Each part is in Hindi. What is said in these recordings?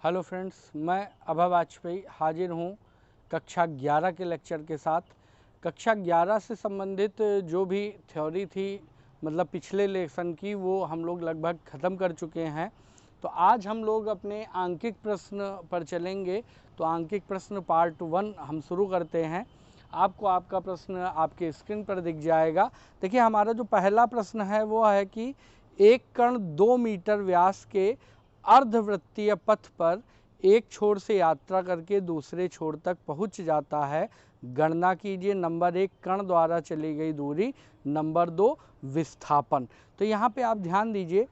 हेलो फ्रेंड्स, मैं अभय वाजपेयी हाजिर हूँ कक्षा 11 के लेक्चर के साथ। कक्षा 11 से संबंधित जो भी थ्योरी थी, मतलब पिछले लेसन की, वो हम लोग लगभग ख़त्म कर चुके हैं। तो आज हम लोग अपने आंकिक प्रश्न पर चलेंगे। तो आंकिक प्रश्न पार्ट 1 हम शुरू करते हैं। आपको आपका प्रश्न आपके स्क्रीन पर दिख जाएगा। देखिए, हमारा जो पहला प्रश्न है वो है कि एक कण 2 मीटर व्यास के अर्धवृत्तीय पथ पर एक छोर से यात्रा करके दूसरे छोर तक पहुंच जाता है। गणना कीजिए। नंबर 1 कण द्वारा चली गई दूरी, नंबर 2 विस्थापन। तो यहाँ पे आप ध्यान दीजिए,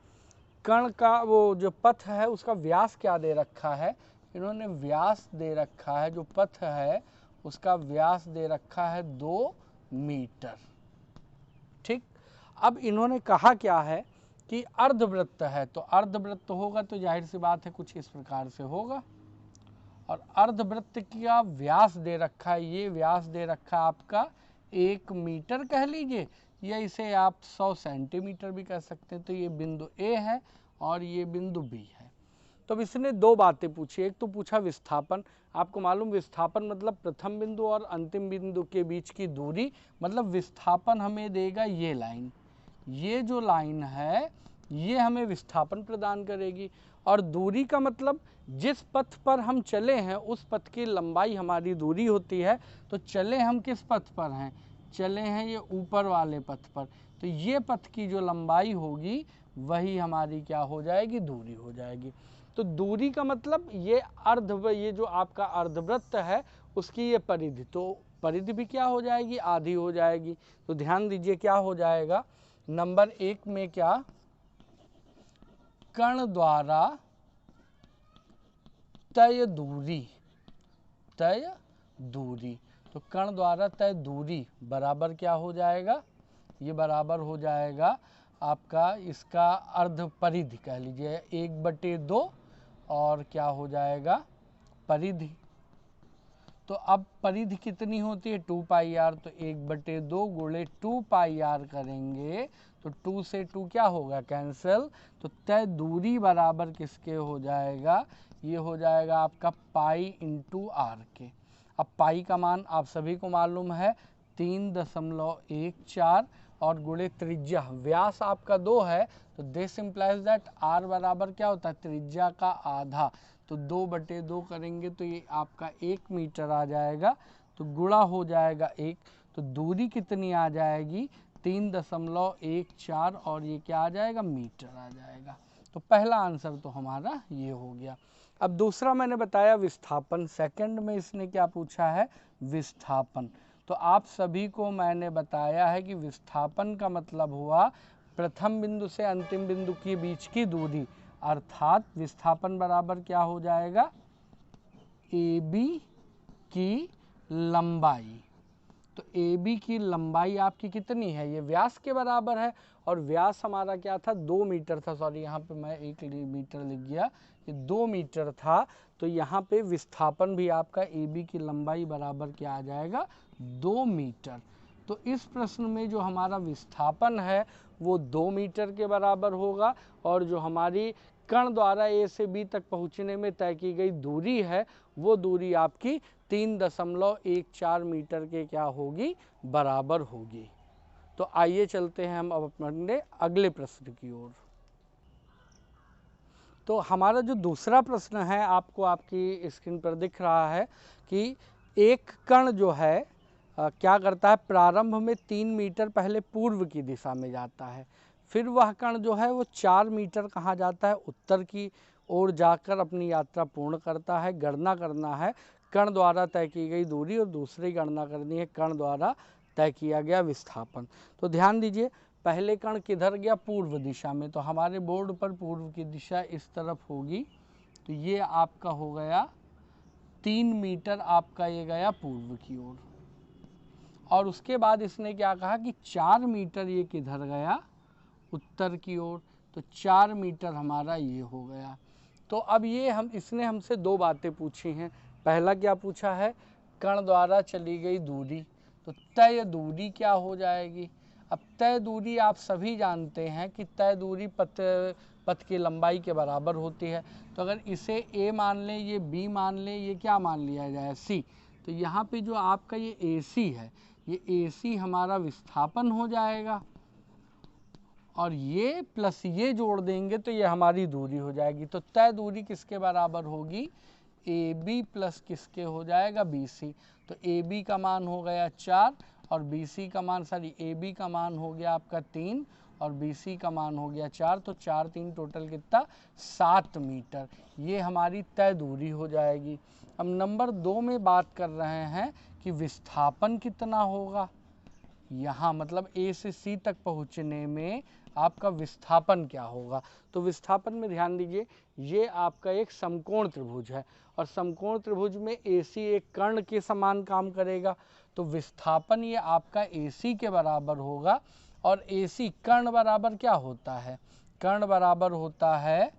कण का वो जो पथ है उसका व्यास क्या दे रखा है। इन्होंने व्यास दे रखा है, जो पथ है उसका व्यास दे रखा है 2 मीटर। ठीक। अब इन्होंने कहा क्या है कि अर्धवृत्त है, तो अर्धवृत्त होगा तो जाहिर सी बात है कुछ इस प्रकार से होगा। और अर्धवृत्त का व्यास दे रखा है, ये व्यास दे रखा है आपका 1 मीटर कह लीजिए, या इसे आप 100 सेंटीमीटर भी कह सकते हैं। तो ये बिंदु ए है और ये बिंदु बी है। तो अब इसने दो बातें पूछी। एक तो पूछा विस्थापन। आपको मालूम विस्थापन मतलब प्रथम बिंदु और अंतिम बिंदु के बीच की दूरी, मतलब विस्थापन हमें देगा ये लाइन। ये जो लाइन है ये हमें विस्थापन प्रदान करेगी। और दूरी का मतलब जिस पथ पर हम चले हैं उस पथ की लंबाई हमारी दूरी होती है। तो चले हम किस पथ पर हैं? चले हैं ये ऊपर वाले पथ पर। तो ये पथ की जो लंबाई होगी वही हमारी क्या हो जाएगी? दूरी हो जाएगी। तो दूरी का मतलब ये जो आपका अर्धवृत्त है उसकी ये परिधि, तो परिधि भी क्या हो जाएगी? आधी हो जाएगी। तो ध्यान दीजिए क्या हो जाएगा नंबर 1 में, क्या कण द्वारा तय दूरी, तय दूरी। तो कण द्वारा तय दूरी बराबर क्या हो जाएगा? ये बराबर हो जाएगा आपका इसका अर्ध परिधि कह लीजिए 1/2 और क्या हो जाएगा? परिधि। तो अब परिधि कितनी होती है? 2πr। तो 1/2 गुणे 2πr करेंगे तो 2 से 2 क्या होगा? कैंसिल। तो तय दूरी बराबर किसके हो जाएगा? ये हो जाएगा आपका पाई इंटू आर के। अब पाई का मान आप सभी को मालूम है 3.14 और गुणे त्रिज्या, व्यास आपका 2 है तो दिस इम्प्लाइज दैट आर बराबर क्या होता है? त्रिज्या का आधा। तो 2/2 करेंगे तो ये आपका 1 मीटर आ जाएगा। तो गुणा हो जाएगा 1। तो दूरी कितनी आ जाएगी? 3.14 और ये क्या आ जाएगा? मीटर आ जाएगा। तो पहला आंसर तो हमारा ये हो गया। अब दूसरा मैंने बताया विस्थापन। सेकंड में इसने क्या पूछा है? विस्थापन। तो आप सभी को मैंने बताया है कि विस्थापन का मतलब हुआ प्रथम बिंदु से अंतिम बिंदु के बीच की दूरी, अर्थात विस्थापन बराबर क्या हो जाएगा? AB की लंबाई। तो AB की लंबाई आपकी कितनी है? ये व्यास के बराबर है और व्यास हमारा क्या था? 2 मीटर था। सॉरी, यहाँ पे मैं 1 मीटर लिख गया, ये 2 मीटर था। तो यहाँ पे विस्थापन भी आपका AB की लंबाई बराबर क्या आ जाएगा? 2 मीटर। तो इस प्रश्न में जो हमारा विस्थापन है वो 2 मीटर के बराबर होगा और जो हमारी कण द्वारा A से B तक पहुँचने में तय की गई दूरी है वो दूरी आपकी 3.14 मीटर के क्या होगी? बराबर होगी। तो आइए चलते हैं हम अब अपने अगले प्रश्न की ओर। तो हमारा जो दूसरा प्रश्न है आपको आपकी स्क्रीन पर दिख रहा है कि एक कण जो है क्या करता है? प्रारंभ में 3 मीटर पहले पूर्व की दिशा में जाता है, फिर वह कण जो है वो 4 मीटर कहाँ जाता है? उत्तर की ओर जाकर अपनी यात्रा पूर्ण करता है। गणना करना है कण द्वारा तय की गई दूरी और दूसरी गणना करनी है कण द्वारा तय किया गया विस्थापन। तो ध्यान दीजिए, पहले कण किधर गया? पूर्व दिशा में। तो हमारे बोर्ड पर पूर्व की दिशा इस तरफ होगी। तो ये आपका हो गया 3 मीटर, आपका ये गया पूर्व की ओर। और उसके बाद इसने क्या कहा कि 4 मीटर ये किधर गया? उत्तर की ओर। तो 4 मीटर हमारा ये हो गया। तो अब ये इसने हमसे दो बातें पूछी हैं। पहला क्या पूछा है? कण द्वारा चली गई दूरी। तो तय दूरी क्या हो जाएगी? अब तय दूरी आप सभी जानते हैं कि तय दूरी पथ की लंबाई के बराबर होती है। तो अगर इसे ए मान लें, ये बी मान लें, ये क्या मान लिया जाए, सी, तो यहाँ पे जो आपका ये ए सी है, ये ए सी हमारा विस्थापन हो जाएगा और ये प्लस ये जोड़ देंगे तो ये हमारी दूरी हो जाएगी। तो तय दूरी किसके बराबर होगी, ए बी प्लस किसके हो जाएगा, बी सी। तो ए बी का मान हो गया 4 और बी सी का मान, सॉरी ए बी का मान हो गया आपका 3 और बी सी का मान हो गया 4। तो 4 3 टोटल कितना, 7 मीटर। ये हमारी तय दूरी हो जाएगी। अब नंबर 2 में बात कर रहे हैं कि विस्थापन कितना होगा। यहाँ मतलब ए से सी तक पहुँचने में आपका विस्थापन क्या होगा। तो विस्थापन में ध्यान दीजिए, ये आपका एक समकोण त्रिभुज है और समकोण त्रिभुज में AC एक कर्ण के समान काम करेगा। तो विस्थापन ये आपका AC के बराबर होगा और AC कर्ण बराबर क्या होता है, कर्ण बराबर होता है,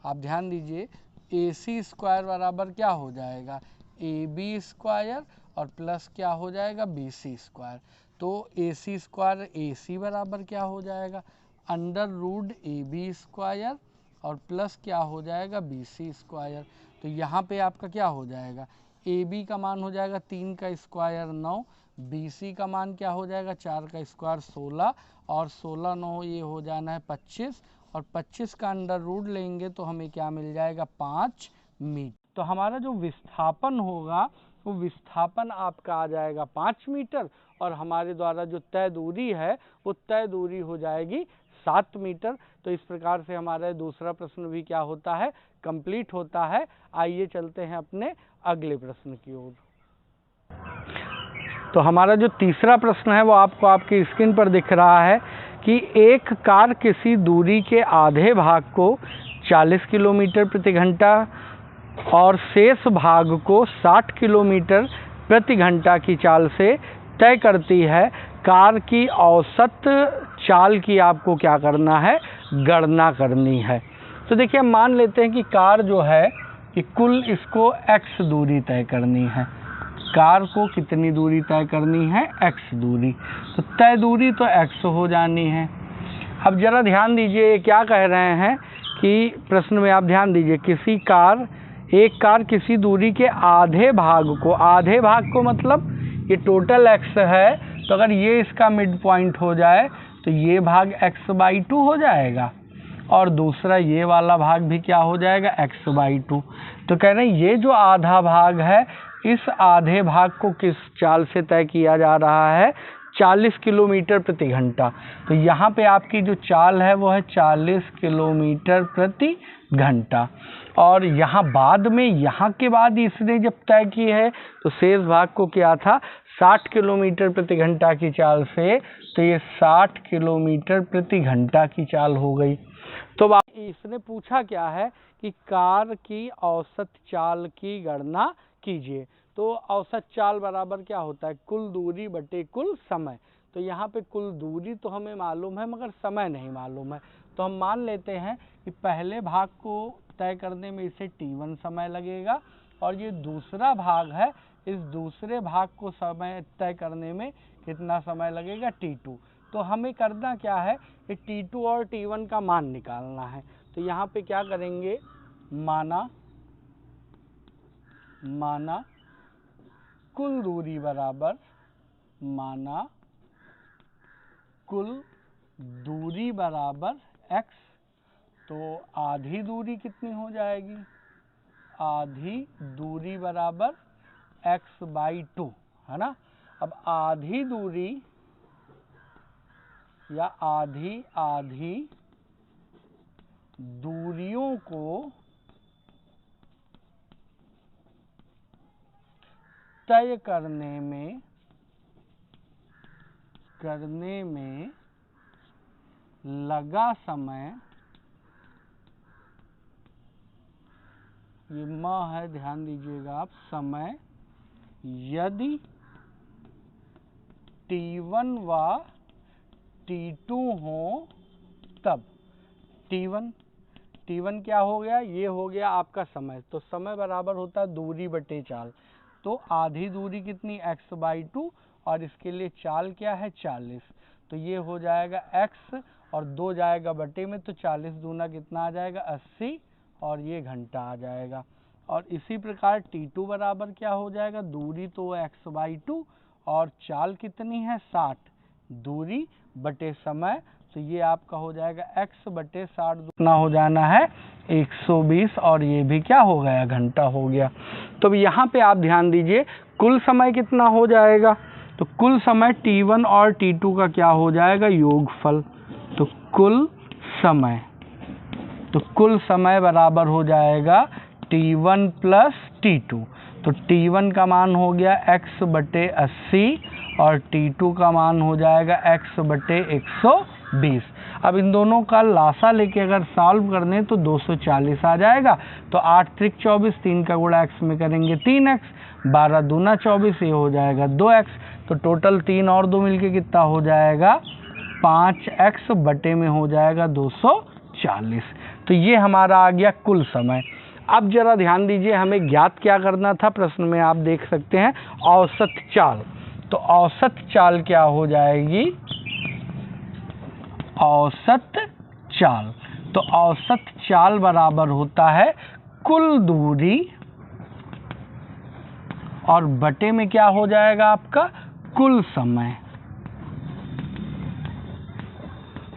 आप ध्यान दीजिए, AC स्क्वायर बराबर क्या हो जाएगा, AB स्क्वायर और प्लस क्या हो जाएगा, BC स्क्वायर। तो AC स्क्वायर AC बराबर क्या हो जाएगा, अंडर रूट AB स्क्वायर और प्लस क्या हो जाएगा, BC स्क्वायर। तो यहाँ पे आपका क्या हो जाएगा, AB का मान हो जाएगा 3 का स्क्वायर 9, BC का मान क्या हो जाएगा, 4 का स्क्वायर 16 और 16 9 ये हो जाना है 25 और 25 का अंडर रूट लेंगे तो हमें क्या मिल जाएगा, 5 मीटर। तो हमारा जो विस्थापन होगा वो विस्थापन आपका आ जाएगा 5 मीटर और हमारे द्वारा जो तय दूरी है वो तय दूरी हो जाएगी 7 मीटर। तो इस प्रकार से हमारा दूसरा प्रश्न भी क्या होता है, कंप्लीट होता है। आइए चलते हैं अपने अगले प्रश्न की ओर। तो हमारा जो तीसरा प्रश्न है वो आपको आपकी स्क्रीन पर दिख रहा है कि एक कार किसी दूरी के आधे भाग को 40 किलोमीटर प्रति घंटा और शेष भाग को 60 किलोमीटर प्रति घंटा की चाल से तय करती है। कार की औसत चाल की आपको क्या करना है, गणना करनी है। तो देखिए हम मान लेते हैं कि कार जो है कि कुल इसको x दूरी तय करनी है। कार को कितनी दूरी तय करनी है, x दूरी। तो तय दूरी तो x हो जानी है। अब जरा ध्यान दीजिए, क्या कह रहे हैं कि प्रश्न में आप ध्यान दीजिए, एक कार किसी दूरी के आधे भाग को, आधे भाग को मतलब ये टोटल x है, तो अगर ये इसका मिड पॉइंट हो जाए तो ये भाग x/2 हो जाएगा और दूसरा ये वाला भाग भी क्या हो जाएगा, x/2। तो कह रहे हैं ये जो आधा भाग है, इस आधे भाग को किस चाल से तय किया जा रहा है, 40 किलोमीटर प्रति घंटा। तो यहाँ पे आपकी जो चाल है वो है 40 किलोमीटर प्रति घंटा और यहाँ बाद में, यहाँ के बाद इसने जब तय की है तो शेष भाग को क्या था, 60 किलोमीटर प्रति घंटा की चाल से, तो ये 60 किलोमीटर प्रति घंटा की चाल हो गई। तो इसने पूछा क्या है कि कार की औसत चाल की गणना कीजिए। तो औसत चाल बराबर क्या होता है, कुल दूरी बटे कुल समय। तो यहाँ पे कुल दूरी तो हमें मालूम है मगर समय नहीं मालूम है। तो हम मान लेते हैं कि पहले भाग को तय करने में इसे t1 समय लगेगा और ये दूसरा भाग है, इस दूसरे भाग को समय तय करने में कितना समय लगेगा, t2। तो हमें करना क्या है कि t2 और t1 का मान निकालना है। तो यहाँ पे क्या करेंगे, माना कुल दूरी बराबर, माना कुल दूरी बराबर x। तो आधी दूरी कितनी हो जाएगी, आधी दूरी बराबर x/2 है ना। अब आधी दूरी या आधी दूरियों को तय करने में लगा समय, ये म है, ध्यान दीजिएगा आप, समय यदि t1 व t2 हो तब। t1 क्या हो गया, ये हो गया आपका समय। तो समय बराबर होता है दूरी बटे चाल। तो आधी दूरी कितनी, x/2 और इसके लिए चाल क्या है, 40। तो ये हो जाएगा x और 2 जाएगा बटे में, तो 40 दूना कितना आ जाएगा 80 और ये घंटा आ जाएगा। और इसी प्रकार t2 बराबर क्या हो जाएगा, दूरी तो x/2 और चाल कितनी है 60, दूरी बटे समय, तो ये आपका हो जाएगा x/60 दूना हो जाना है 120 और ये भी क्या हो गया, घंटा हो गया। तो यहाँ पे आप ध्यान दीजिए कुल समय कितना हो जाएगा, तो कुल समय t1 और t2 का क्या हो जाएगा, योगफल। तो कुल समय बराबर हो जाएगा t1 प्लस t2। तो t1 का मान हो गया x/80 और t2 का मान हो जाएगा x/120। अब इन दोनों का लासा लेके अगर सॉल्व कर दें तो 240 आ जाएगा। तो 8 त्रिक 24, 3 का गुणा x में करेंगे 3x, 12 दूना 24, ये हो जाएगा 2x। तो टोटल 3 और 2 मिलके कितना हो जाएगा, 5x बटे में हो जाएगा 240। तो ये हमारा आ गया कुल समय। अब जरा ध्यान दीजिए, हमें ज्ञात क्या करना था, प्रश्न में आप देख सकते हैं औसत चाल। तो औसत चाल क्या हो जाएगी, औसत चाल। तो औसत चाल बराबर होता है कुल दूरी और बटे में क्या हो जाएगा आपका, कुल समय।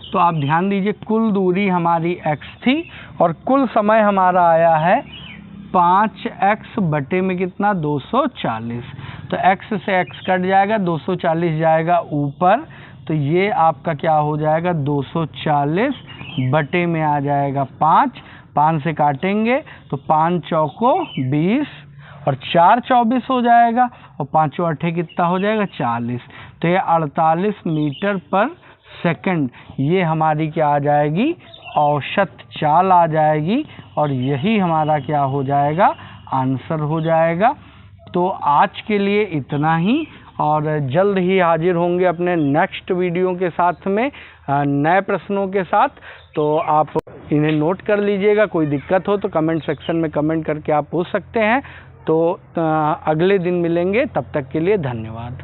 तो आप ध्यान दीजिए कुल दूरी हमारी x थी और कुल समय हमारा आया है 5x बटे में कितना, 240। तो x से x कट जाएगा, 240 जाएगा ऊपर, तो ये आपका क्या हो जाएगा, 240 बटे में आ जाएगा 5 से काटेंगे तो 5 चौको 20 और 4 24 हो जाएगा और 5 8 कितना हो जाएगा, 40। तो ये 48 मीटर पर सेकंड, ये हमारी क्या आ जाएगी, औसत चाल आ जाएगी और यही हमारा क्या हो जाएगा, आंसर हो जाएगा। तो आज के लिए इतना ही और जल्द ही हाजिर होंगे अपने नेक्स्ट वीडियो के साथ में नए प्रश्नों के साथ। तो आप इन्हें नोट कर लीजिएगा, कोई दिक्कत हो तो कमेंट सेक्शन में कमेंट करके आप पूछ सकते हैं। तो अगले दिन मिलेंगे, तब तक के लिए धन्यवाद।